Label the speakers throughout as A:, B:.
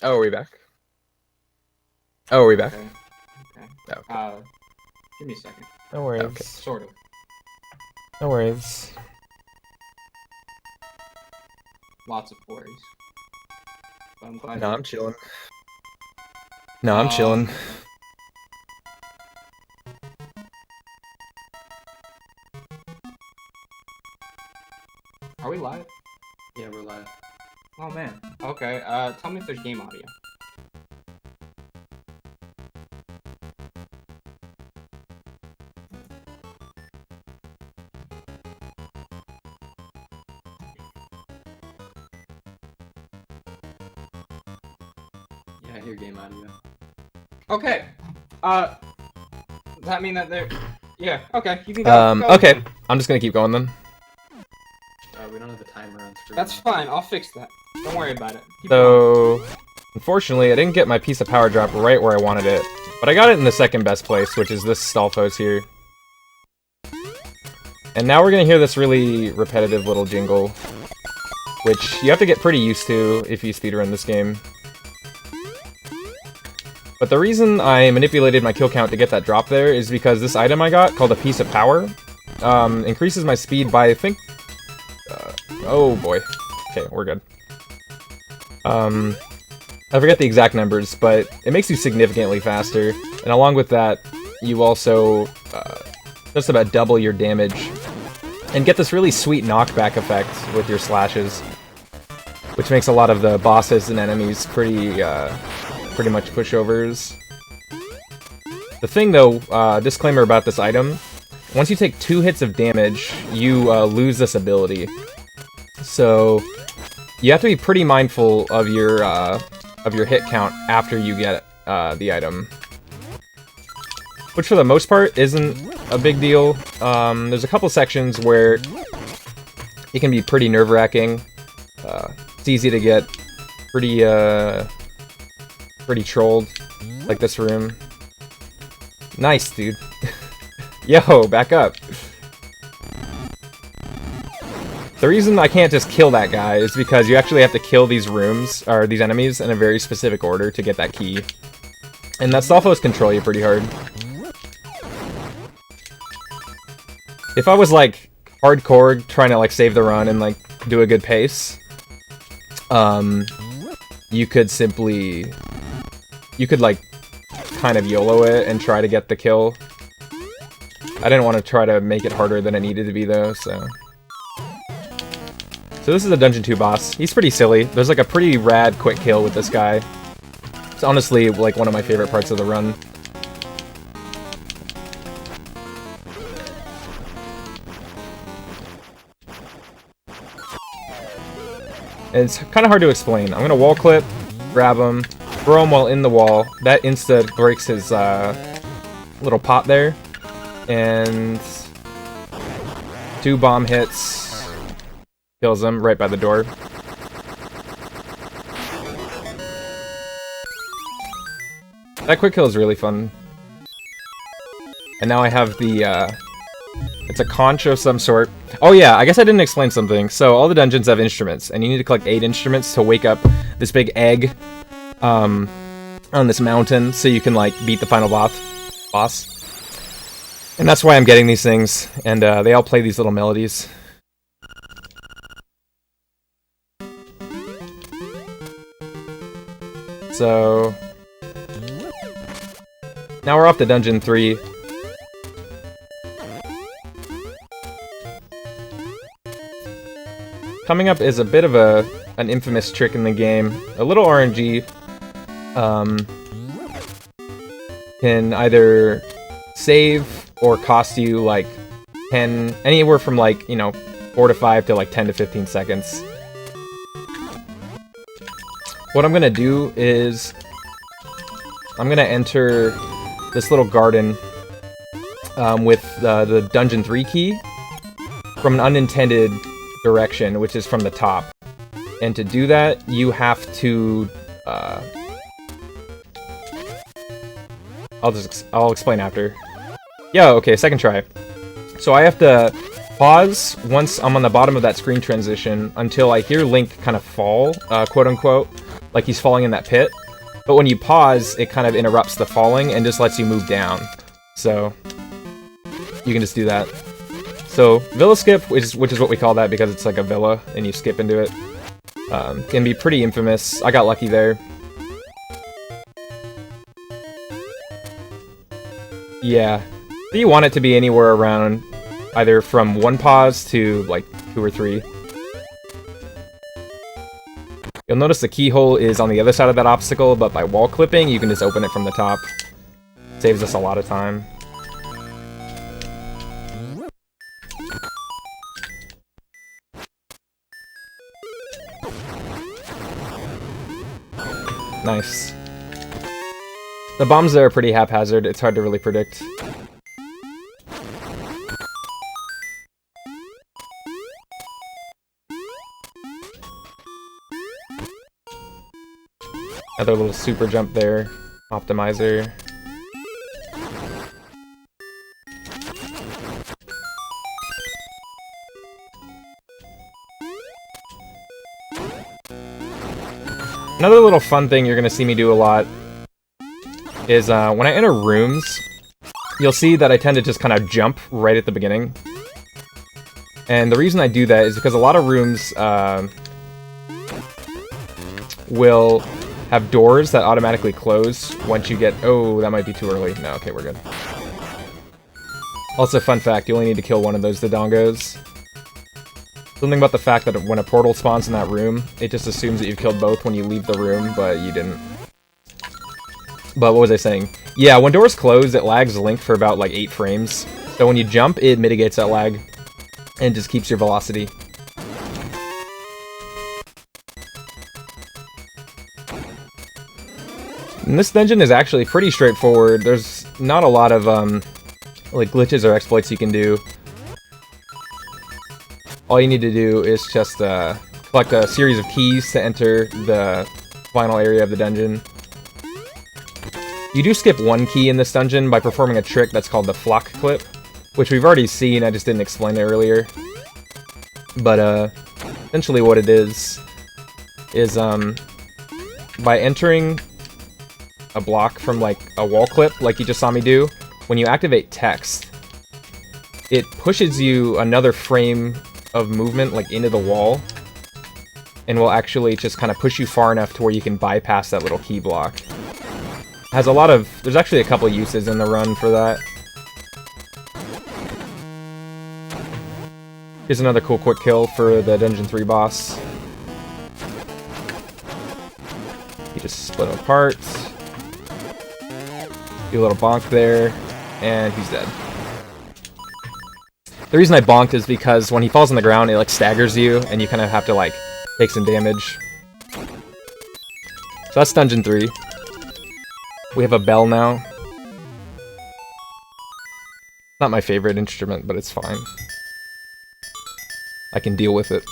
A: Oh, are we back? Oh, are we back?
B: Okay. Okay.
A: Oh, okay.
B: Give me a second.
C: No worries.
A: Okay.
B: Sort of.
C: No worries.
B: Lots of worries. But I'm glad.
A: No, I'm chilling. No, I'm chilling.
B: Are we live?
D: Yeah, we're live.
B: Oh man. Okay. Tell me if there's game audio.
D: Yeah, I hear game audio.
B: Okay. Does that mean that there? Yeah. Okay. You can go. Go.
A: Okay. I'm just gonna keep going then.
D: We don't have the timer on screen.
B: That's fine. I'll fix that. Don't worry about it. Keep
A: So, unfortunately, I didn't get my piece of power drop right where I wanted it, but I got it in the second best place, which is this Stalfos here. And now we're gonna hear this really repetitive little jingle, which you have to get pretty used to if you speedrun this game. But the reason I manipulated my kill count to get that drop there is because this item I got, called a Piece of Power, increases my speed by, I think... oh boy. Okay, we're good. I forget the exact numbers, but it makes you significantly faster. And along with that, you also just about double your damage. And get this really sweet knockback effect with your slashes. Which makes a lot of the bosses and enemies pretty much pushovers. The thing though, disclaimer about this item, once you take 2 hits of damage, you lose this ability. So you have to be pretty mindful of your hit count after you get the item. Which for the most part isn't a big deal. There's a couple sections where it can be pretty nerve-wracking. It's easy to get pretty trolled, like this room. Nice, dude. Yo, back up. The reason I can't just kill that guy is because you actually have to kill these rooms, or these enemies, in a very specific order to get that key. And that Stalfos control you pretty hard. If I was, like, hardcore, trying to, like, save the run and, like, do a good pace, you could simply... You could, like, kind of YOLO it and try to get the kill. I didn't want to try to make it harder than it needed to be, though, so... So this is a Dungeon 2 boss. He's pretty silly. There's, like, a pretty rad quick kill with this guy. It's honestly, like, one of my favorite parts of the run. And it's kind of hard to explain. I'm gonna wall clip, grab him, throw him while in the wall. That insta breaks his little pot there. And 2 bomb hits. Kills him right by the door. That quick kill is really fun. And now I have the, it's a conch of some sort. Oh yeah, I guess I didn't explain something. So all the dungeons have instruments, and you need to collect 8 instruments to wake up this big egg on this mountain so you can, like, beat the final boss. And that's why I'm getting these things, and they all play these little melodies. So... now we're off to Dungeon 3. Coming up is a bit of an infamous trick in the game. A little RNG can either save or cost you like anywhere from like, you know, 4 to 5 to like 10 to 15 seconds. What I'm gonna do is I'm gonna enter this little garden with the Dungeon 3 key from an unintended direction, which is from the top. And to do that, you have to... I'll explain after. Yeah, okay, second try. So I have to pause once I'm on the bottom of that screen transition until I hear Link kind of fall, quote-unquote, like he's falling in that pit. But when you pause, it kind of interrupts the falling and just lets you move down. So you can just do that. So villa skip, which is what we call that because it's like a villa and you skip into it, can be pretty infamous. I got lucky there. Yeah, so you want it to be anywhere around either from 1 pause to like 2 or 3. You'll notice the keyhole is on the other side of that obstacle, but by wall clipping, you can just open it from the top. Saves us a lot of time. Nice. The bombs there are pretty haphazard, it's hard to really predict. Another little super jump there. Optimizer. Another little fun thing you're going to see me do a lot is when I enter rooms, you'll see that I tend to just kind of jump right at the beginning. And the reason I do that is because a lot of rooms will have doors that automatically close once you get... Oh, that might be too early. No, okay, we're good. Also, fun fact, you only need to kill one of those Dodongos. Something about the fact that when a portal spawns in that room, it just assumes that you've killed both when you leave the room, but you didn't. But what was I saying? Yeah, when doors close, it lags Link for about like 8 frames. So when you jump, it mitigates that lag and just keeps your velocity. And this dungeon is actually pretty straightforward. There's not a lot of like glitches or exploits you can do. All you need to do is just collect a series of keys to enter the final area of the dungeon. You do skip one key in this dungeon by performing a trick that's called the flock clip, which we've already seen, I just didn't explain it earlier. But essentially what it is by entering a block from like a wall clip, like you just saw me do, when you activate text, it pushes you another frame of movement like into the wall, and will actually just kind of push you far enough to where you can bypass that little key block. Has a lot of... There's actually a couple uses in the run for that. Here's another cool quick kill for the Dungeon 3 boss. You just split him apart. Do a little bonk there, and he's dead. The reason I bonked is because when he falls on the ground, it like staggers you, and you kind of have to like take some damage. So that's Dungeon 3. We have a bell now. Not my favorite instrument, but it's fine. I can deal with it.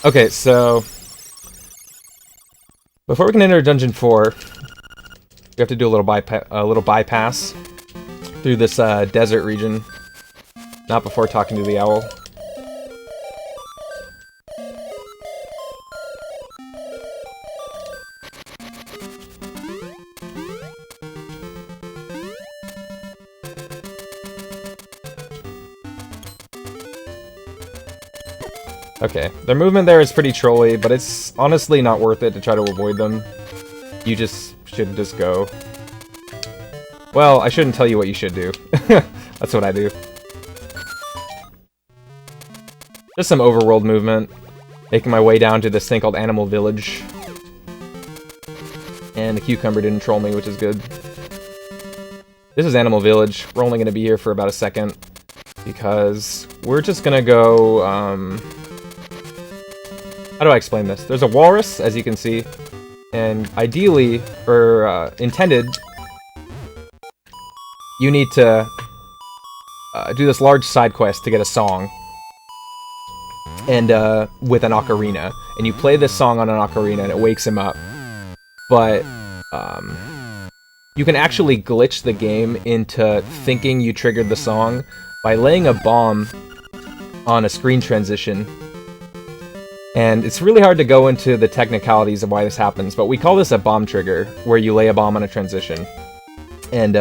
A: Okay, so before we can enter Dungeon 4, we have to do a little bypass through this desert region. Not before talking to the owl. Okay, their movement there is pretty trolly, but it's honestly not worth it to try to avoid them. You just should just go. Well, I shouldn't tell you what you should do. That's what I do. Just some overworld movement. Making my way down to this thing called Animal Village. And the cucumber didn't troll me, which is good. This is Animal Village. We're only going to be here for about a second. Because we're just going to go... How do I explain this? There's a walrus, as you can see. And ideally, or intended, you need to do this large side quest to get a song. And with an ocarina. And you play this song on an ocarina and it wakes him up. But you can actually glitch the game into thinking you triggered the song by laying a bomb on a screen transition And it's really hard to go into the technicalities of why this happens, but we call this a bomb trigger, where you lay a bomb on a transition. And,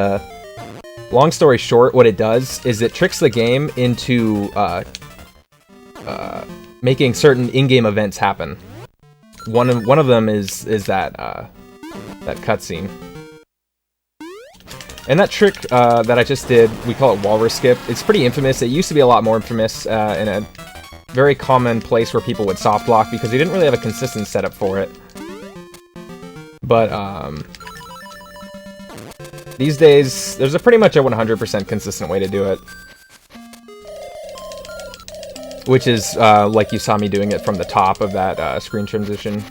A: long story short, what it does is it tricks the game into, making certain in-game events happen. One of them is that cutscene. And that trick that I just did, we call it walrus skip. It's pretty infamous. It used to be a lot more infamous in a very common place where people would soft lock because they didn't really have a consistent setup for it. But these days, there's pretty much a 100% consistent way to do it. Which is like you saw me doing it from the top of that screen transition.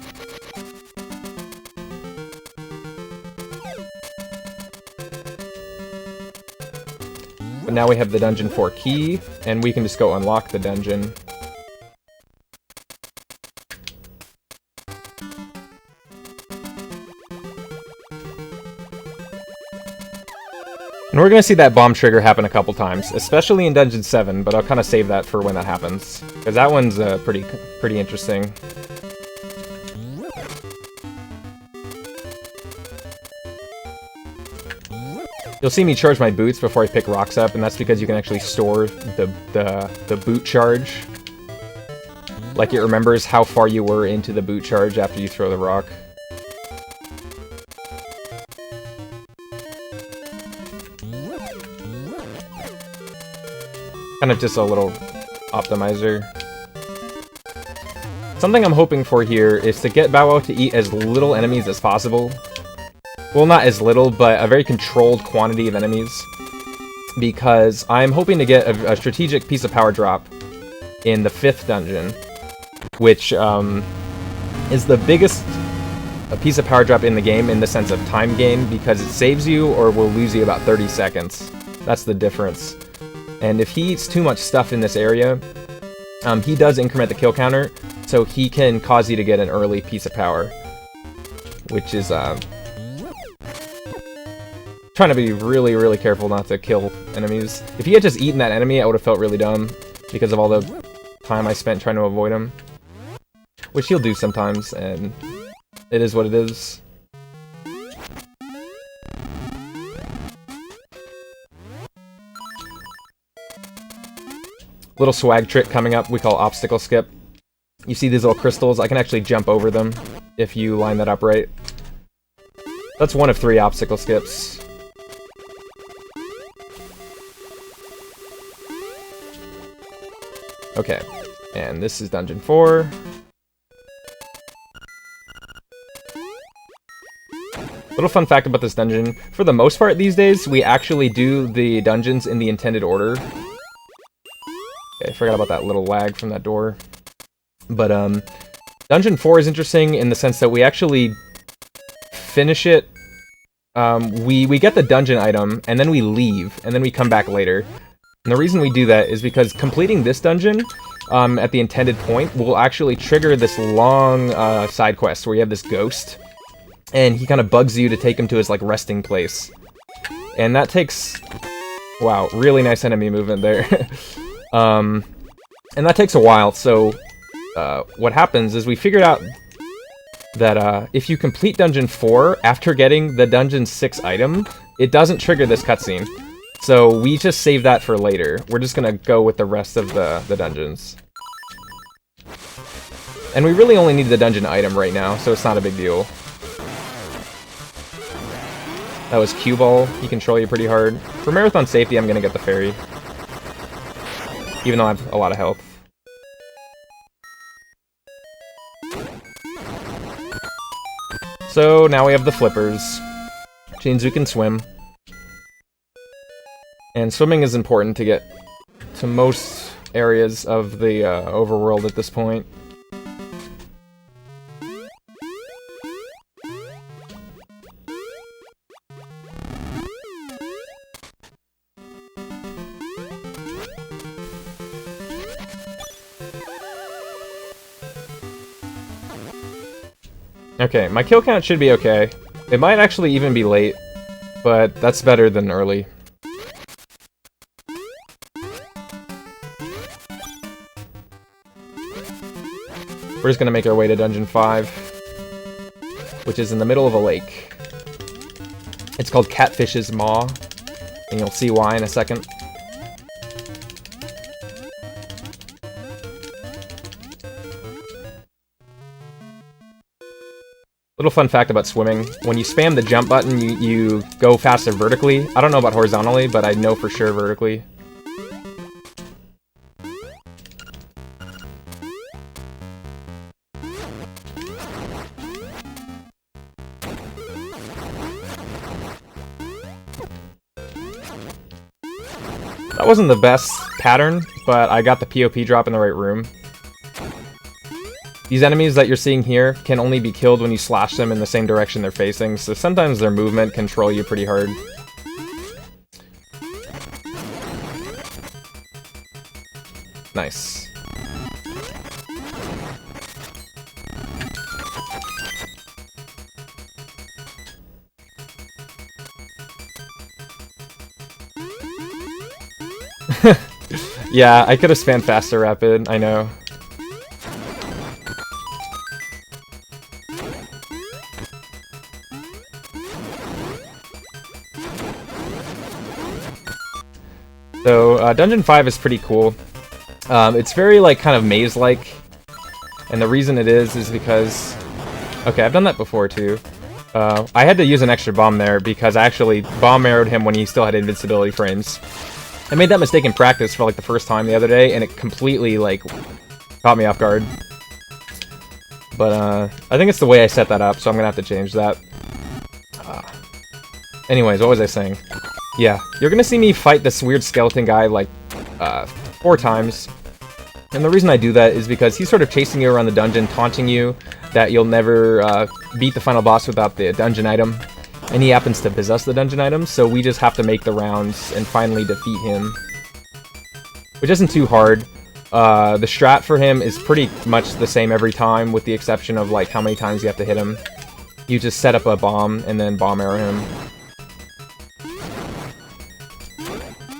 A: But now we have the Dungeon 4 key, and we can just go unlock the dungeon. And we're going to see that bomb trigger happen a couple times, especially in Dungeon 7, but I'll kind of save that for when that happens, because that one's pretty interesting. You'll see me charge my boots before I pick rocks up, and that's because you can actually store the boot charge. Like it remembers how far you were into the boot charge after you throw the rock. Kind of just a little optimizer. Something I'm hoping for here is to get Bow Wow to eat as little enemies as possible. Well, not as little, but a very controlled quantity of enemies. Because I'm hoping to get a strategic piece of power drop in the 5th dungeon. Which is the biggest piece of power drop in the game in the sense of time gain, because it saves you or will lose you about 30 seconds. That's the difference. And if he eats too much stuff in this area, he does increment the kill counter, so he can cause you to get an early piece of power. Which is, trying to be really, really careful not to kill enemies. If he had just eaten that enemy, I would have felt really dumb, because of all the time I spent trying to avoid him. Which he'll do sometimes, and it is what it is. Little swag trick coming up we call obstacle skip. You see these little crystals? I can actually jump over them if you line that up right. That's one of 3 obstacle skips. Okay, and this is Dungeon 4. Little fun fact about this dungeon, for the most part these days, we actually do the dungeons in the intended order. Okay, I forgot about that little lag from that door. But, Dungeon 4 is interesting in the sense that we actually finish it. We get the dungeon item, and then we leave, and then we come back later. And the reason we do that is because completing this dungeon at the intended point will actually trigger this long side quest where you have this ghost, and he kind of bugs you to take him to his like resting place. And that takes, wow, really nice enemy movement there. And that takes a while, so what happens is we figured out that if you complete Dungeon 4 after getting the Dungeon 6 item, it doesn't trigger this cutscene. So we just save that for later. We're just gonna go with the rest of the dungeons. And we really only need the dungeon item right now, so it's not a big deal. That was cue ball. He control you pretty hard. For marathon safety, I'm gonna get the fairy. Even though I have a lot of health. So now we have the flippers. Which means we can swim. And swimming is important to get to most areas of the overworld at this point. Okay, my kill count should be okay. It might actually even be late, but that's better than early. We're just gonna make our way to Dungeon 5, which is in the middle of a lake. It's called Catfish's Maw, and you'll see why in a second. Little fun fact about swimming, when you spam the jump button, you go faster vertically. I don't know about horizontally, but I know for sure vertically. That wasn't the best pattern, but I got the POP drop in the right room. These enemies that you're seeing here can only be killed when you slash them in the same direction they're facing, so sometimes their movement can troll you pretty hard. Nice. Yeah, I could have spammed faster rapid, I know. So, Dungeon 5 is pretty cool. It's very, like, kind of maze-like. And the reason it is because... Okay, I've done that before, too. I had to use an extra bomb there because I actually bomb-arrowed him when he still had invincibility frames. I made that mistake in practice for, like, the first time the other day, and it completely, like, caught me off guard. But, I think it's the way I set that up, so I'm gonna have to change that. Anyways, what was I saying? Yeah, you're gonna see me fight this weird skeleton guy, like, 4 times. And the reason I do that is because he's sort of chasing you around the dungeon, taunting you that you'll never beat the final boss without the dungeon item. And he happens to possess the dungeon item, so we just have to make the rounds and finally defeat him. Which isn't too hard. The strat for him is pretty much the same every time, with the exception of, like, how many times you have to hit him. You just set up a bomb and then bomb arrow him.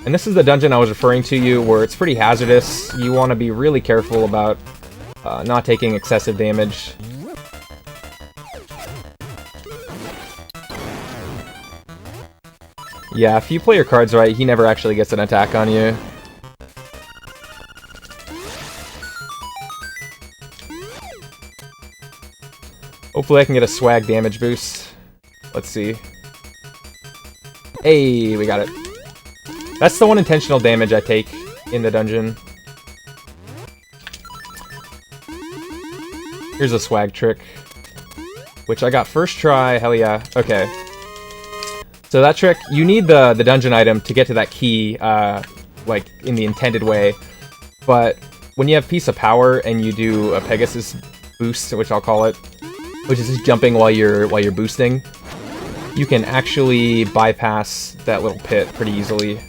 A: And this is the dungeon I was referring to you, where it's pretty hazardous. You want to be really careful about not taking excessive damage. Yeah, if you play your cards right, he never actually gets an attack on you. Hopefully I can get a swag damage boost. Let's see. Hey, we got it. That's the one intentional damage I take in the dungeon. Here's a swag trick, which I got first try. Hell yeah. Okay. So that trick, you need the dungeon item to get to that key, like, in the intended way. But when you have Piece of Power and you do a Pegasus boost, which I'll call it, which is just jumping while you're boosting, you can actually bypass that little pit pretty easily.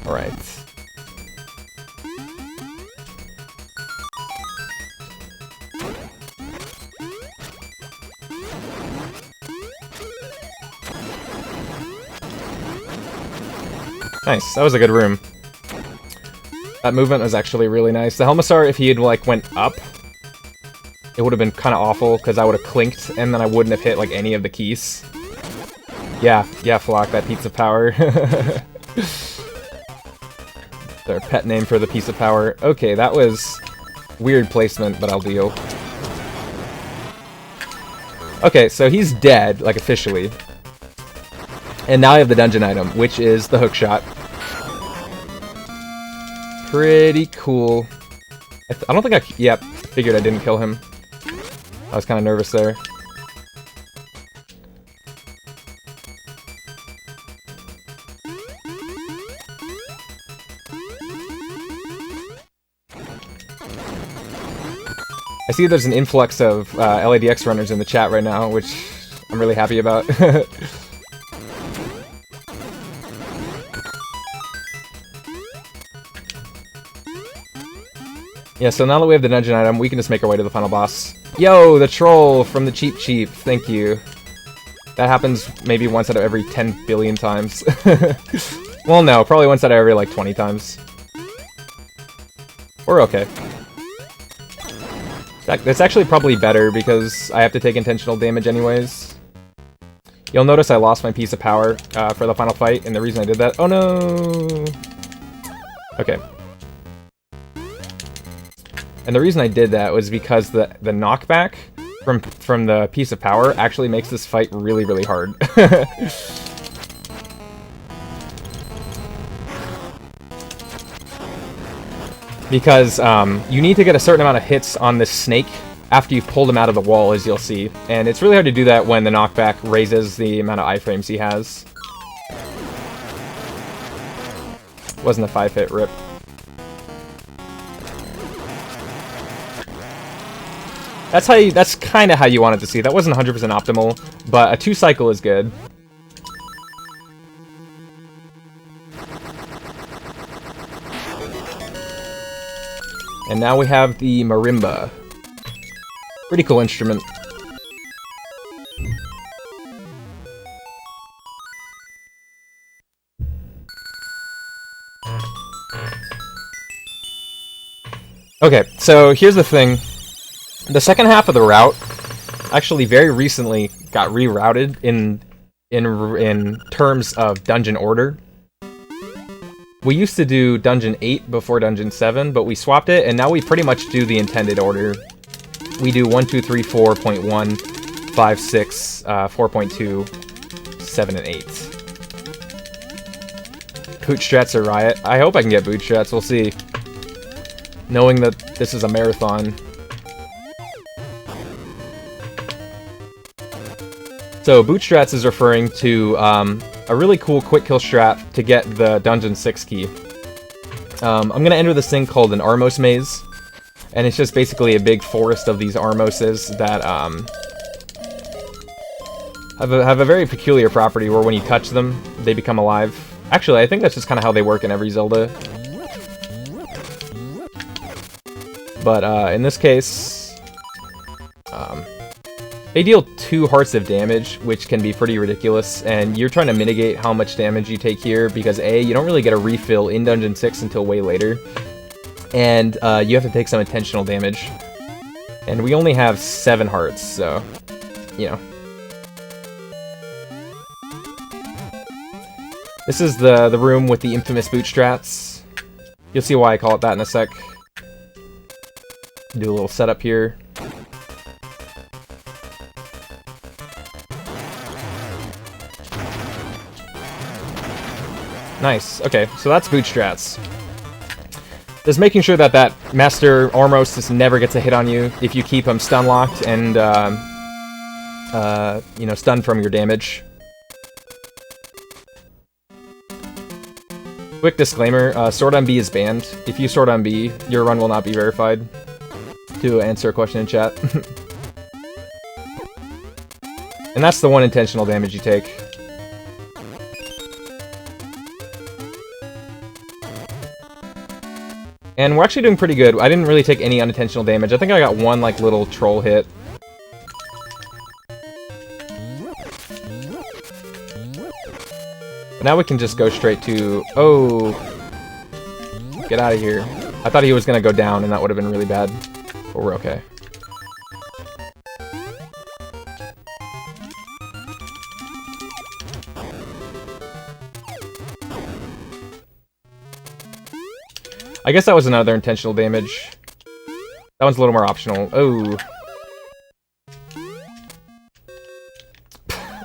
A: Alright. Nice, that was a good room. That movement was actually really nice. The Helmasaur, if he had, like, went up, it would have been kind of awful, because I would have clinked, and then I wouldn't have hit, like, any of the keys. Yeah, Flock, that Piece of Power. Their pet name for the Piece of Power. Okay, that was weird placement, but I'll deal. Okay, so he's dead, like, officially. And now I have the dungeon item, which is the hook shot. Pretty cool. I don't think yep, figured I didn't kill him. I was kind of nervous there. I see there's an influx of LADX runners in the chat right now, which I'm really happy about. Yeah, so now that we have the dungeon item, we can just make our way to the final boss. Yo, the troll from the Cheap Cheap, thank you. That happens maybe once out of every 10 billion times. Well, no, probably once out of every, like, 20 times. We're okay. That's actually probably better because I have to take intentional damage anyways. You'll notice I lost my piece of power for the final fight, and the reason I did that... Oh no! Okay. And the reason I did that was because the knockback from the piece of power actually makes this fight really, really hard. Because you need to get a certain amount of hits on this snake after you've pulled him out of the wall, as you'll see. And it's really hard to do that when the knockback raises the amount of iframes he has. Wasn't a 5-hit rip. That's kind of how you want it to see. That wasn't 100% optimal, but a 2-cycle is good. And now we have the marimba. Pretty cool instrument. Okay, so here's the thing. The second half of the route actually very recently got rerouted in terms of dungeon order. We used to do Dungeon 8 before Dungeon 7, but we swapped it, and now we pretty much do the intended order. We do 1, 2, 3, 4.1, 5, 6, 4.2, 7, and 8. Bootstrats are riot. I hope I can get bootstrats, we'll see. Knowing that this is a marathon. So, bootstrats is referring to a really cool quick kill strat to get the Dungeon 6 key. I'm gonna enter this thing called an Armos Maze, and it's just basically a big forest of these Armoses that have a very peculiar property where when you touch them, they become alive. Actually, I think that's just kind of how they work in every Zelda. But in this case, they deal 2 hearts of damage, which can be pretty ridiculous, and you're trying to mitigate how much damage you take here, because A, you don't really get a refill in Dungeon 6 until way later, and you have to take some intentional damage. And we only have 7 hearts, so, you know. This is the room with the infamous bootstrats. You'll see why I call it that in a sec. Do a little setup here. Nice. Okay, so that's bootstrats. Just making sure that that Master Armos just never gets a hit on you if you keep him stun locked and, you know, stunned from your damage. Quick disclaimer, Sword on B is banned. If you Sword on B, your run will not be verified. To answer a question in chat. And that's the one intentional damage you take. And we're actually doing pretty good. I didn't really take any unintentional damage. I think I got one, like, little troll hit. But now we can just go straight to... Oh! Get out of here. I thought he was gonna go down, and that would have been really bad. But we're okay. I guess that was another intentional damage. That one's a little more optional. Oh.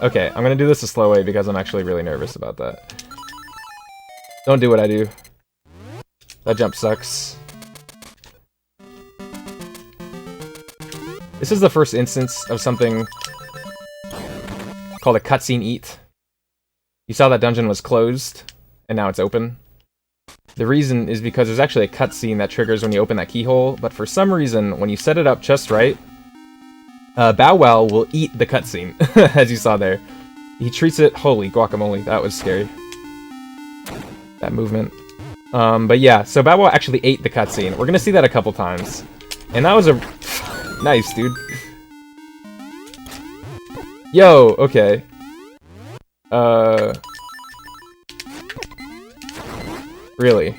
A: Okay, I'm gonna do this a slow way because I'm actually really nervous about that. Don't do what I do. That jump sucks. This is the first instance of something called a cutscene eat. You saw that dungeon was closed, and now it's open. The reason is because there's actually a cutscene that triggers when you open that keyhole, but for some reason, when you set it up just right, Bow Wow will eat the cutscene, as you saw there. He treats it... Holy guacamole, that was scary. That movement. But yeah, so Bow Wow actually ate the cutscene. We're gonna see that a couple times. And that was a... Nice, dude. Yo, okay. Really?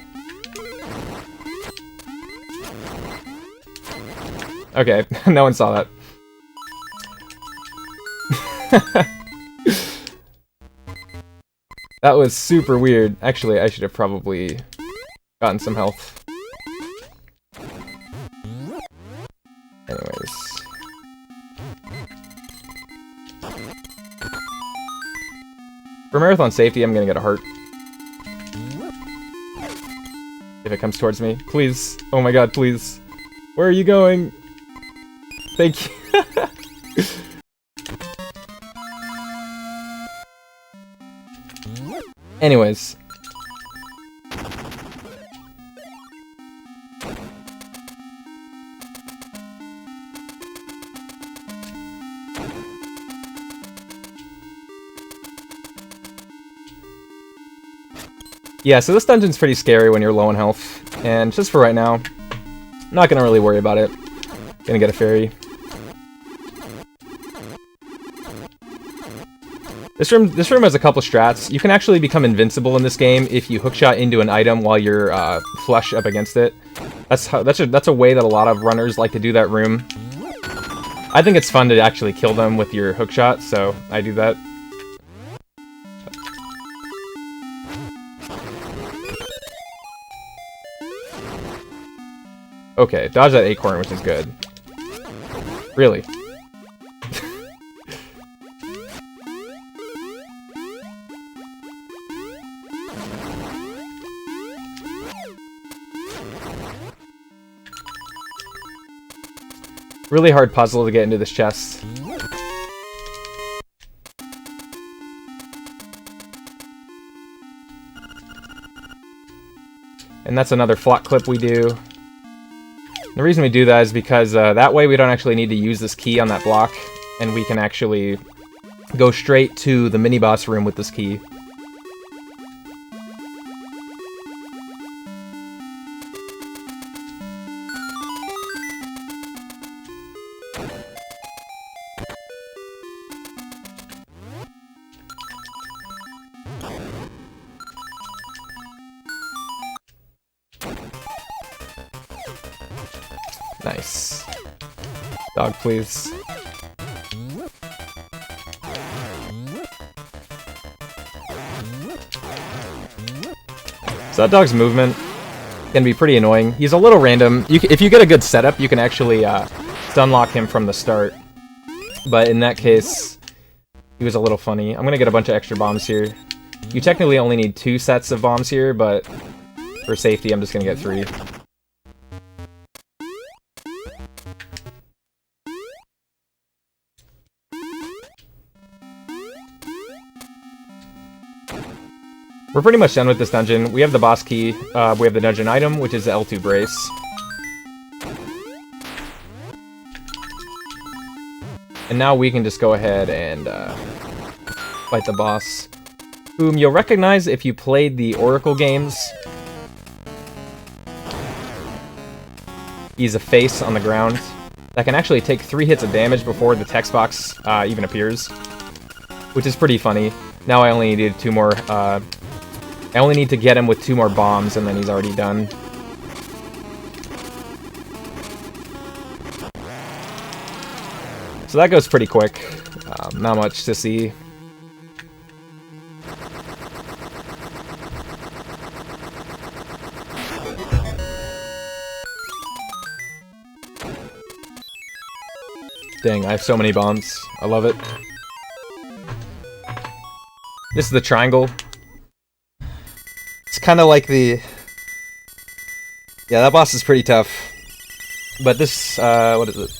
A: Okay, no one saw that. That was super weird. Actually, I should have probably gotten some health. Anyways. For marathon safety, I'm gonna get a heart. If it comes towards me. Please. Oh my god, please. Where are you going? Thank you. Anyways. Yeah, so this dungeon's pretty scary when you're low on health, and just for right now, I'm not gonna really worry about it. Gonna get a fairy. This room has a couple strats. You can actually become invincible in this game if you hookshot into an item while you're flush up against it. That's a way that a lot of runners like to do that room. I think it's fun to actually kill them with your hookshot, so I do that. Okay, dodge that acorn, which is good. Really? Really hard puzzle to get into this chest. And that's another flock clip we do. The reason we do that is because that way we don't actually need to use this key on that block, and we can actually go straight to the mini-boss room with this key. Nice. Dog, please. So that dog's movement can be pretty annoying. He's a little random. If you get a good setup, you can actually stun lock him from the start. But in that case, he was a little funny. I'm gonna get a bunch of extra bombs here. You technically only need 2 sets of bombs here, but for safety, I'm just gonna get 3. We're pretty much done with this dungeon. We have the boss key, we have the dungeon item, which is the L2 brace. And now we can just go ahead and fight the boss, whom you'll recognize if you played the Oracle games. He's a face on the ground that can actually take 3 hits of damage before the text box even appears, which is pretty funny. Now I only needed 2 more, I only need to get him with 2 more bombs, and then he's already done. So that goes pretty quick. Not much to see. Dang, I have so many bombs. I love it. This is the triangle. It's kind of like the... Yeah, that boss is pretty tough. But this, what is it?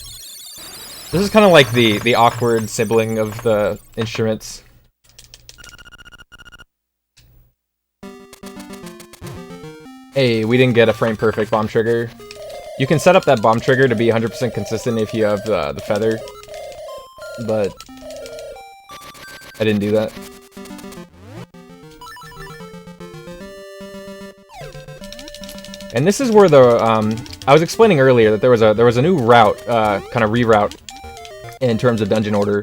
A: This is kind of like the awkward sibling of the instruments. Hey, we didn't get a frame perfect bomb trigger. You can set up that bomb trigger to be 100% consistent if you have the feather. But I didn't do that. And this is where the I was explaining earlier that there was a new route, kind of reroute in terms of dungeon order,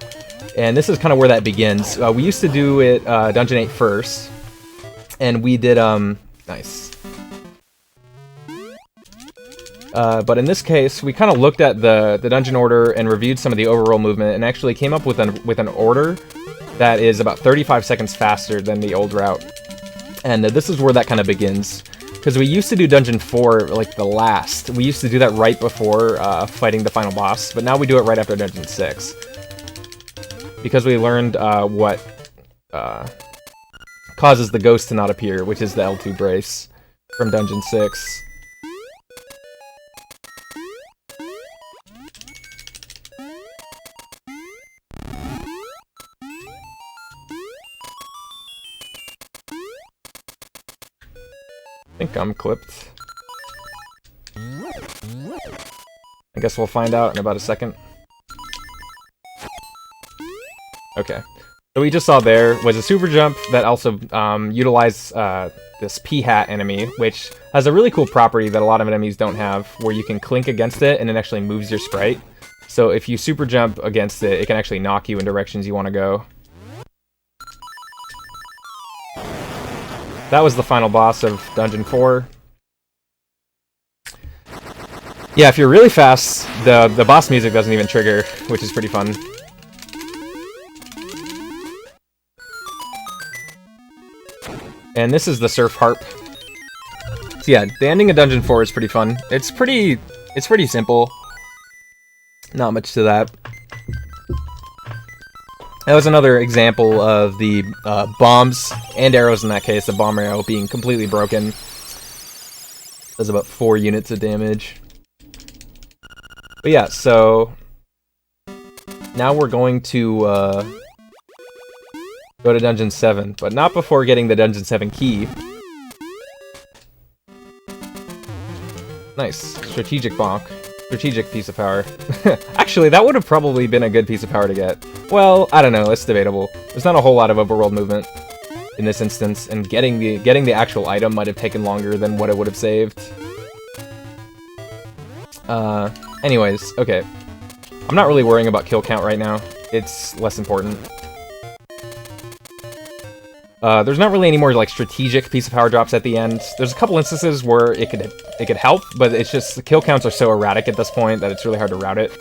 A: and this is kind of where that begins. We used to do it Dungeon 8 first, and we did nice. But in this case, we kind of looked at the dungeon order and reviewed some of the overall movement, and actually came up with an order that is about 35 seconds faster than the old route. And this is where that kind of begins. Because we used to do Dungeon 4, like, the last. We used to do that right before fighting the final boss, but now we do it right after Dungeon 6. Because we learned what causes the ghost to not appear, which is the L2 brace from Dungeon 6. I think I'm clipped. I guess we'll find out in about a second. Okay. So we just saw there was a super jump that also utilized this P-hat enemy, which has a really cool property that a lot of enemies don't have, where you can clink against it and it actually moves your sprite. So if you super jump against it, it can actually knock you in directions you want to go. That was the final boss of Dungeon 4. Yeah, if you're really fast, the boss music doesn't even trigger, which is pretty fun. And this is the Surf Harp. So yeah, the ending of Dungeon 4 is pretty fun. It's pretty simple. Not much to that. That was another example of the bombs and arrows in that case, the bomb arrow being completely broken. Does about 4 units of damage. But yeah, so now we're going to go to Dungeon 7, but not before getting the Dungeon 7 key. Nice. Strategic bonk. Strategic piece of power. Actually, that would have probably been a good piece of power to get. Well, I don't know, it's debatable. There's not a whole lot of overworld movement in this instance, and getting the actual item might have taken longer than what it would have saved. Anyways, okay. I'm not really worrying about kill count right now. It's less important. There's not really any more like strategic piece of power drops at the end. There's a couple instances where it could help, but it's just the kill counts are so erratic at this point that it's really hard to route it.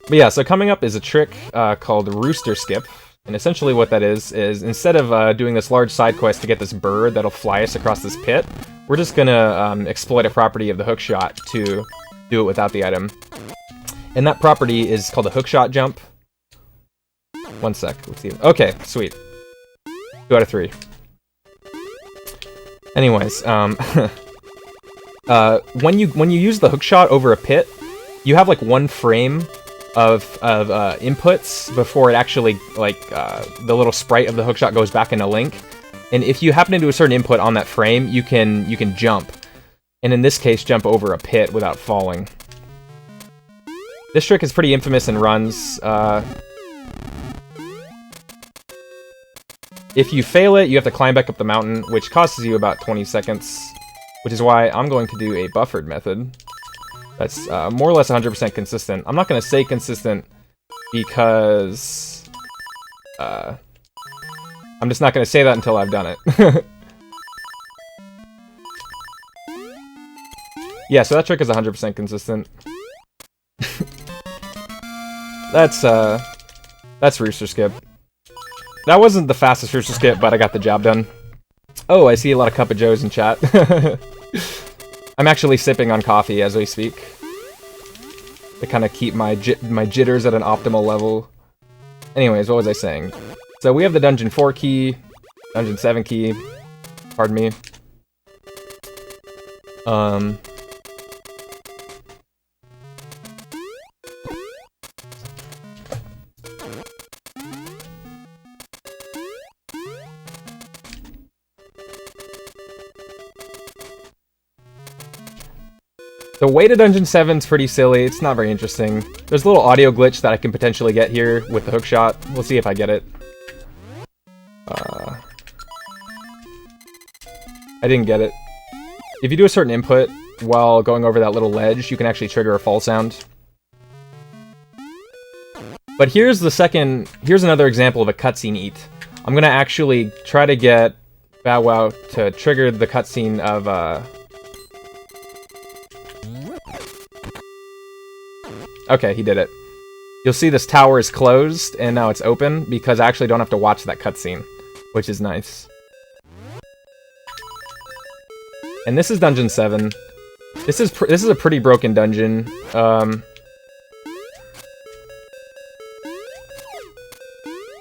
A: But yeah, so coming up is a trick called Rooster Skip, and essentially what that is instead of doing this large side quest to get this bird that'll fly us across this pit, we're just gonna exploit a property of the hookshot to do it without the item. And that property is called a hookshot jump. One sec, let's see. Okay, sweet. 2 out of 3. Anyways, when you use the hookshot over a pit, you have like 1 frame of inputs before it actually the little sprite of the hookshot goes back into Link. And if you happen to do a certain input on that frame, you can jump. And in this case, jump over a pit without falling. This trick is pretty infamous in runs. If you fail it, you have to climb back up the mountain, which costs you about 20 seconds. Which is why I'm going to do a buffered method. That's more or less 100% consistent. I'm not going to say consistent because I'm just not going to say that until I've done it. Yeah, so that trick is 100% consistent. That's Rooster Skip. That wasn't the fastest Rooster Skip, but I got the job done. Oh, I see a lot of Cup of Joes in chat. I'm actually sipping on coffee as we speak. To kind of keep my jitters at an optimal level. Anyways, what was I saying? So we have the Dungeon 4 key, Dungeon 7 key, pardon me. The way to Dungeon 7's pretty silly, it's not very interesting. There's a little audio glitch that I can potentially get here with the hookshot. We'll see if I get it. I didn't get it. If you do a certain input while going over that little ledge, you can actually trigger a fall sound. But here's another example of a cutscene eat. I'm gonna actually try to get Bow Wow to trigger the cutscene of Okay, he did it. You'll see this tower is closed, and now it's open, because I actually don't have to watch that cutscene, which is nice. And this is Dungeon 7. This is a pretty broken dungeon.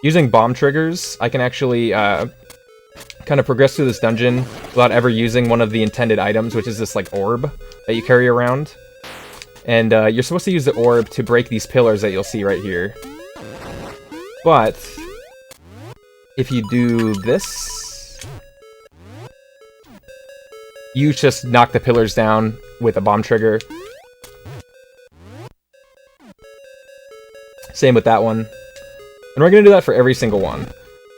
A: Using bomb triggers, I can actually kind of progress through this dungeon without ever using one of the intended items, which is this like orb that you carry around. And you're supposed to use the orb to break these pillars that you'll see right here. But if you do this, you just knock the pillars down with a bomb trigger. Same with that one. And we're going to do that for every single one.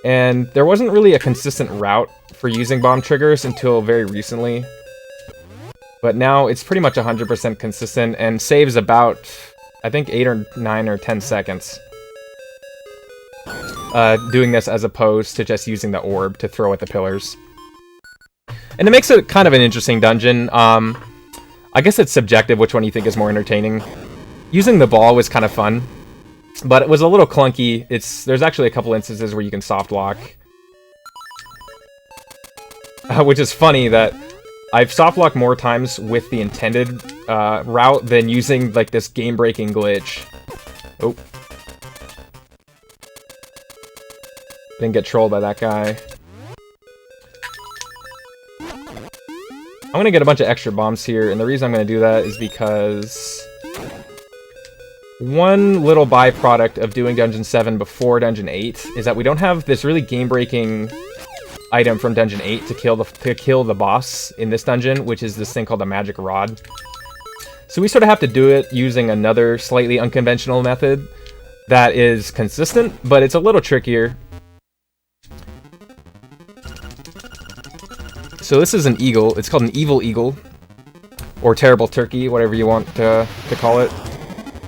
A: And there wasn't really a consistent route for using bomb triggers until very recently. But now it's pretty much 100% consistent and saves about, I think, 8 or 9 or 10 seconds. Doing this as opposed to just using the orb to throw at the pillars. And it makes it kind of an interesting dungeon. I guess it's subjective which one you think is more entertaining. Using the ball was kind of fun, but it was a little clunky. There's actually a couple instances where you can soft lock. Which is funny that I've soft locked more times with the intended route than using like this game-breaking glitch. Oh. Didn't get trolled by that guy. I'm gonna get a bunch of extra bombs here, and the reason I'm gonna do that is because one little byproduct of doing Dungeon 7 before Dungeon 8 is that we don't have this really game-breaking item from Dungeon 8 to kill the boss in this dungeon, which is this thing called the Magic Rod. So we sort of have to do it using another slightly unconventional method that is consistent, but it's a little trickier. So this is an eagle. It's called an evil eagle, or terrible turkey, whatever you want to call it.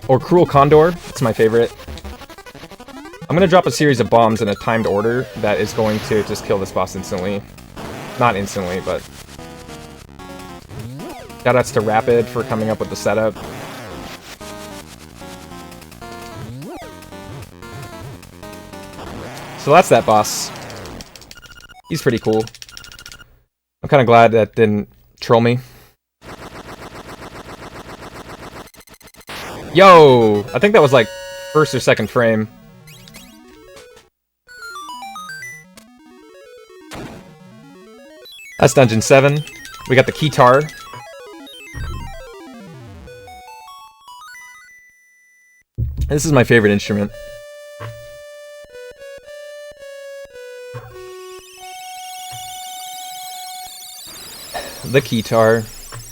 A: Or cruel condor, it's my favorite. I'm gonna drop a series of bombs in a timed order that is going to just kill this boss instantly. Not instantly, but... Shoutouts to Rapid for coming up with the setup. So that's that boss. He's pretty cool. I'm kind of glad that didn't troll me. Yo! I think that was like first or second frame. That's Dungeon 7. We got the guitar. This is my favorite instrument. The guitar.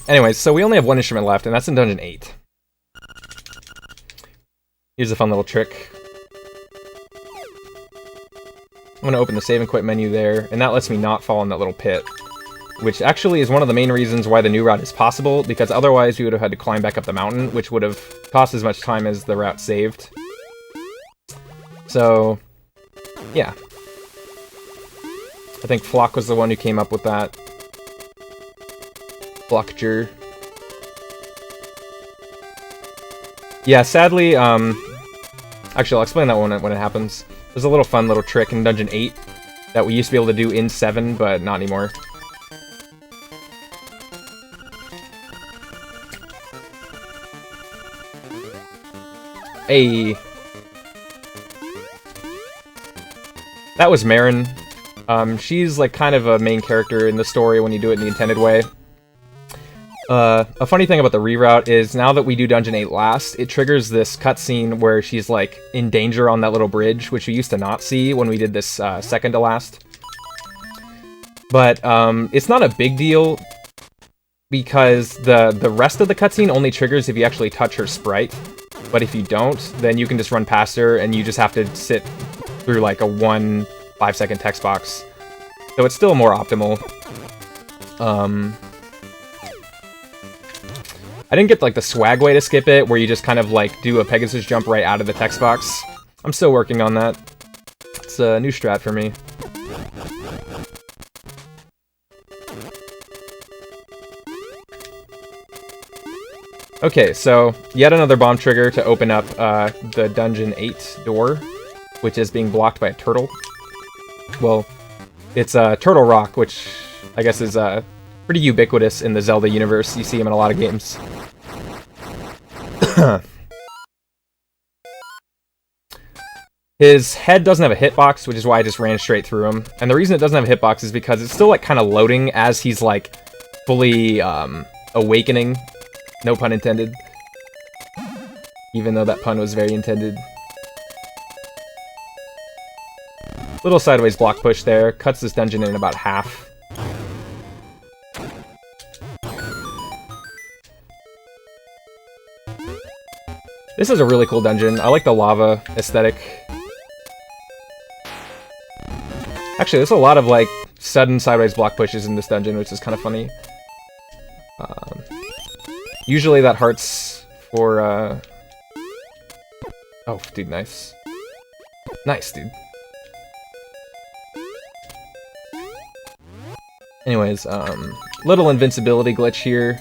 A: Anyways, so we only have one instrument left, and that's in Dungeon 8. Here's a fun little trick. I'm going to open the save and quit menu there, and that lets me not fall in that little pit. Which actually is one of the main reasons why the new route is possible, because otherwise we would have had to climb back up the mountain, which would have cost as much time as the route saved. So, yeah. I think Flock was the one who came up with that. Flockjer. Yeah, sadly, actually I'll explain that one when it happens. There's a little fun little trick in Dungeon 8 that we used to be able to do in 7, but not anymore. Hey. That was Marin. She's like kind of a main character in the story when you do it in the intended way. A funny thing about the reroute is now that we do Dungeon 8 last, it triggers this cutscene where she's like in danger on that little bridge, which we used to not see when we did this second to last. But it's not a big deal because the rest of the cutscene only triggers if you actually touch her sprite. But if you don't, then you can just run past her and you just have to sit through like a 1 5-second text box. So it's still more optimal. I didn't get like the swag way to skip it, where you just kind of like do a Pegasus jump right out of the text box. I'm still working on that. It's a new strat for me. Okay, so yet another bomb trigger to open up the Dungeon 8 door, which is being blocked by a turtle. Well, it's Turtle Rock, which I guess is pretty ubiquitous in the Zelda universe. You see him in a lot of games. His head doesn't have a hitbox, which is why I just ran straight through him. And the reason it doesn't have a hitbox is because it's still like kind of loading as he's like fully awakening. No pun intended. Even though that pun was very intended. Little sideways block push there. Cuts this dungeon in about half. This is a really cool dungeon. I like the lava aesthetic. Actually, there's a lot of like sudden sideways block pushes in this dungeon, which is kind of funny. Usually that heart's for, Oh, dude, nice. Nice, dude. Anyways, little invincibility glitch here.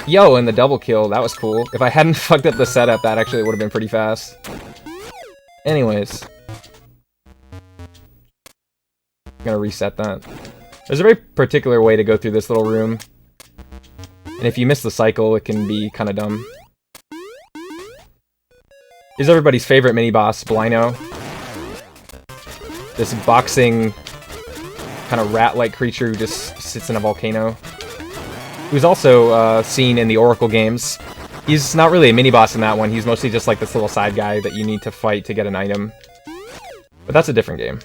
A: Yo, and the double kill, that was cool. If I hadn't fucked up the setup, that actually would have been pretty fast. Anyways. I'm gonna reset that. There's a very particular way to go through this little room. And if you miss the cycle, it can be kind of dumb. This is everybody's favorite mini-boss, Blino. This boxing, kind of rat-like creature who just sits in a volcano. Who's also seen in the Oracle games. He's not really a mini-boss in that one, he's mostly just like this little side guy that you need to fight to get an item. But that's a different game.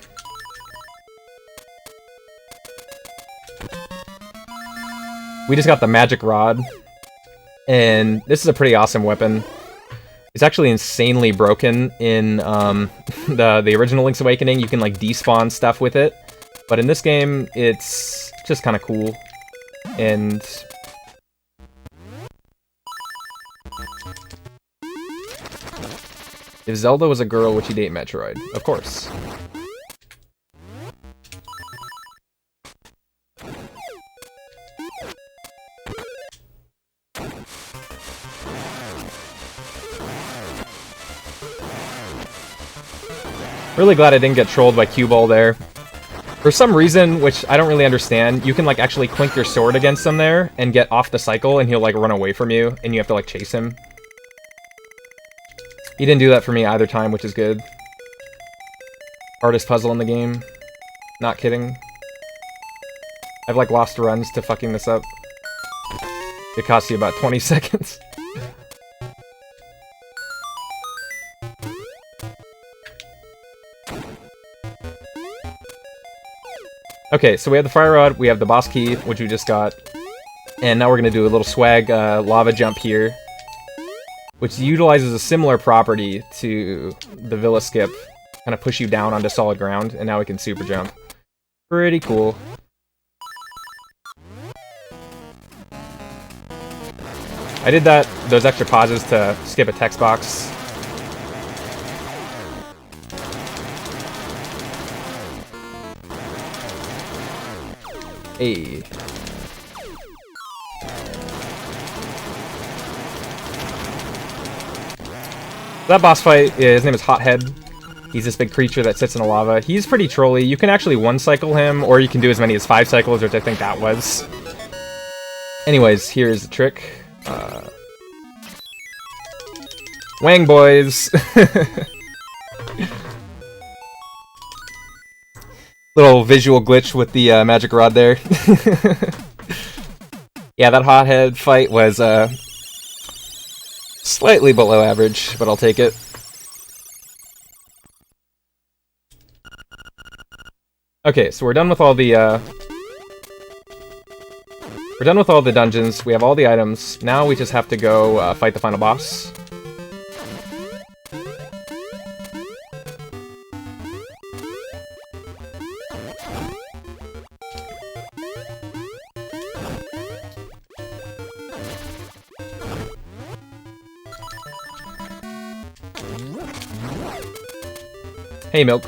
A: We just got the magic rod, and this is a pretty awesome weapon. It's actually insanely broken in the original Link's Awakening. You can like despawn stuff with it, but in this game, it's just kind of cool. And if Zelda was a girl, would she date Metroid? Of course. Really glad I didn't get trolled by Cue Ball there. For some reason, which I don't really understand, you can like actually clink your sword against him there and get off the cycle and he'll like run away from you and you have to like chase him. He didn't do that for me either time, which is good. Hardest puzzle in the game. Not kidding. I've like lost runs to fucking this up. It costs you about 20 seconds. Okay, so we have the fire rod, we have the boss key, which we just got, and now we're gonna do a little swag lava jump here, which utilizes a similar property to the Villa skip, kind of push you down onto solid ground, and now we can super jump. Pretty cool. I did those extra pauses to skip a text box. Hey. That boss fight, his name is Hothead. He's this big creature that sits in the lava. He's pretty trolly. You can actually one-cycle him, or you can do as many as 5 cycles, which I think that was. Anyways, here's the trick. Wang boys! Little visual glitch with the magic rod there. Yeah, that Hothead fight was slightly below average, but I'll take it. Okay, so we're done with all the dungeons. We have all the items. Now we just have to go fight the final boss. Hey, Milk.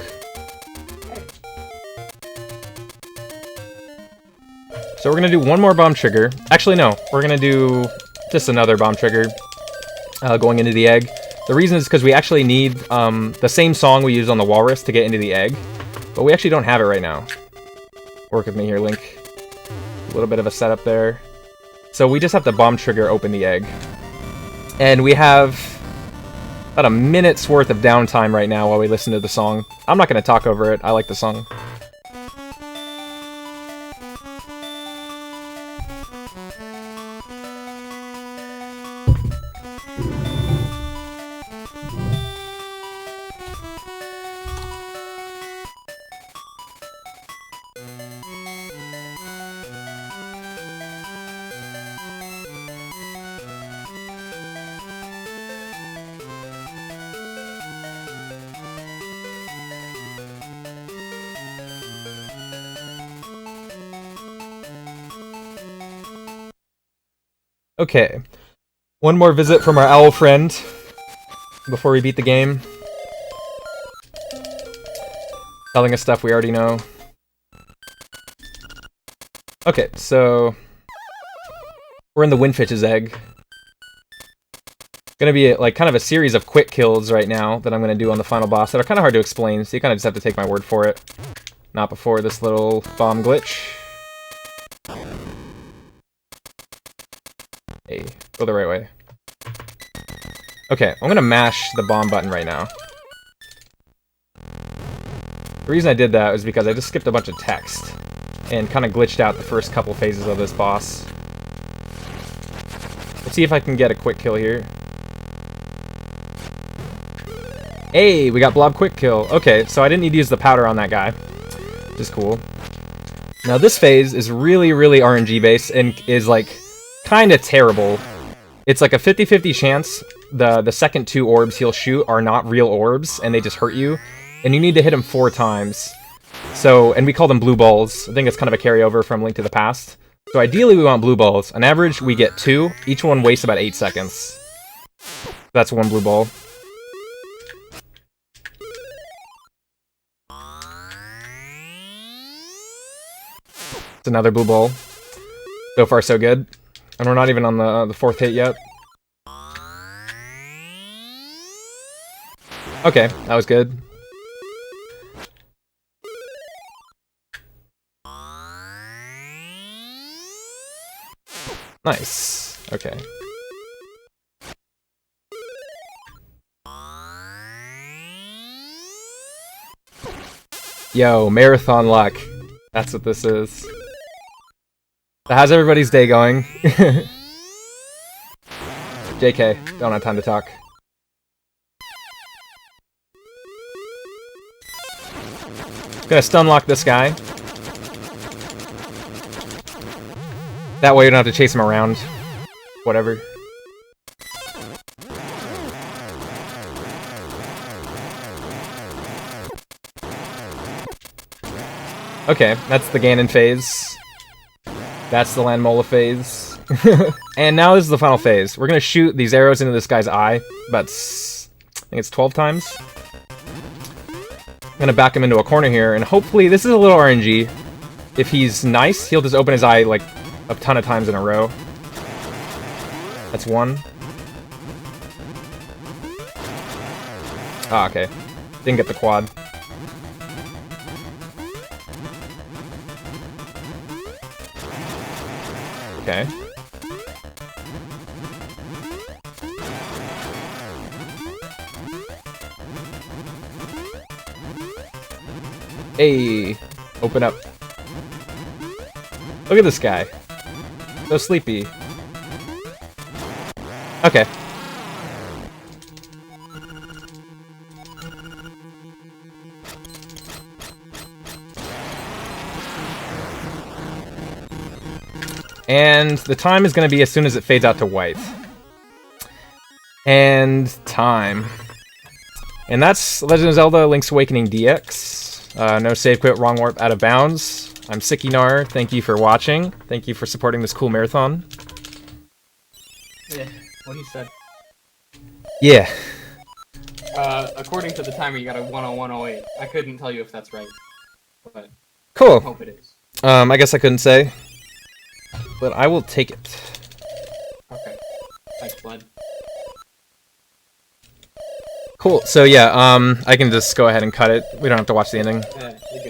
A: So we're gonna do one more bomb trigger. Actually, no. We're gonna do just another bomb trigger going into the egg. The reason is because we actually need the same song we used on the walrus to get into the egg. But we actually don't have it right now. Work with me here, Link. A little bit of a setup there. So we just have to bomb trigger open the egg. And we have about a minute's worth of downtime right now while we listen to the song. I'm not going to talk over it. I like the song. Okay, one more visit from our owl friend before we beat the game. Telling us stuff we already know. Okay, so we're in the Windfish's egg. Gonna be like kind of a series of quick kills right now that I'm gonna do on the final boss that are kind of hard to explain, so you kind of just have to take my word for it. Not before this little bomb glitch. Hey, go the right way. Okay, I'm gonna mash the bomb button right now. The reason I did that was because I just skipped a bunch of text and kind of glitched out the first couple phases of this boss. Let's see if I can get a quick kill here. Hey, we got blob quick kill. Okay, so I didn't need to use the powder on that guy, which is cool. Now this phase is really, really RNG based and is like kind of terrible. It's like a 50-50 chance the second two orbs he'll shoot are not real orbs and they just hurt you, and you need to hit him 4 times. So, and we call them blue balls. I think it's kind of a carryover from Link to the Past. So ideally we want blue balls. On average we get 2. Each one wastes about 8 seconds. That's 1 blue ball. It's another blue ball. So far so good. And we're not even on the 4th hit yet. Okay, that was good. Nice. Okay. Yo, marathon luck. That's what this is. How's everybody's day going? JK, don't have time to talk. Gonna stun lock this guy. That way you don't have to chase him around. Whatever. Okay, that's the Ganon phase. That's the Landmola phase. And now this is the final phase. We're gonna shoot these arrows into this guy's eye. About, I think it's 12 times. I'm gonna back him into a corner here, and hopefully, this is a little RNG. If he's nice, he'll just open his eye like a ton of times in a row. That's 1. Ah, okay. Didn't get the quad. Okay. Hey, open up. Look at this guy. So sleepy. Okay. And the time is going to be as soon as it fades out to white. And time. And that's Legend of Zelda Link's Awakening DX. No save quit, wrong warp, out of bounds. I'm sickynar. Thank you for watching. Thank you for supporting this cool marathon.
B: Yeah, what he said.
A: Yeah.
B: According to the timer, you got a 101.08. I couldn't tell you if that's right, but I
A: Cool.
B: hope it is.
A: I guess I couldn't say. but I will take it.
B: Okay. Thanks, bud.
A: Cool. So yeah, I can just go ahead and cut it. We don't have to watch the ending.
B: Yeah, you're good.